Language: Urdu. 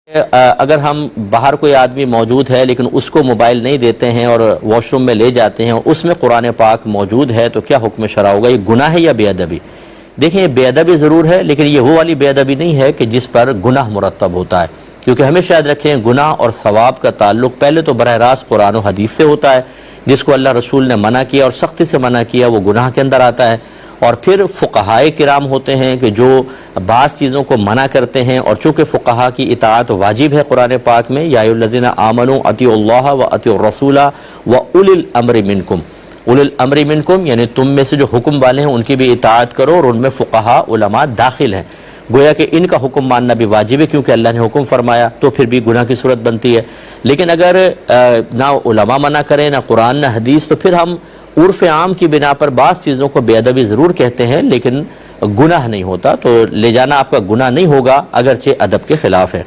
اگر ہم باہر کوئی آدمی موجود ہے لیکن اس کو موبائل نہیں دیتے ہیں اور واش روم میں لے جاتے ہیں اور اس میں قرآن پاک موجود ہے تو کیا حکم شرع ہوگا؟ یہ گناہ ہے یا بے ادبی؟ دیکھیں، یہ بے ادبی ضرور ہے لیکن یہ وہ والی بے ادبی نہیں ہے کہ جس پر گناہ مرتب ہوتا ہے، کیونکہ ہمیشہ یاد رکھیں گناہ اور ثواب کا تعلق پہلے تو براہ راست قرآن و حدیث سے ہوتا ہے، جس کو اللہ رسول نے منع کیا اور سختی سے منع کیا وہ گناہ کے اندر آتا ہے، اور پھر فقہائے کرام ہوتے ہیں کہ جو بعض چیزوں کو منع کرتے ہیں، اور چونکہ فقہا کی اطاعت واجب ہے قرآن پاک میں، یا ایھا الذین آمنوا اطیعوا اللہ واطیعوا الرسول واولی الامر منکم، اولی الامر منکم یعنی تم میں سے جو حکم والے ہیں ان کی بھی اطاعت کرو، اور ان میں فقہا علماء داخل ہیں، گویا کہ ان کا حکم ماننا بھی واجب ہے کیونکہ اللہ نے حکم فرمایا، تو پھر بھی گناہ کی صورت بنتی ہے۔ لیکن اگر نہ علماء منع کریں، نہ قرآن نہ حدیث، تو پھر ہم عرف عام کی بنا پر بعض چیزوں کو بے ادبی ضرور کہتے ہیں لیکن گناہ نہیں ہوتا، تو لے جانا آپ کا گناہ نہیں ہوگا اگرچہ ادب کے خلاف ہے۔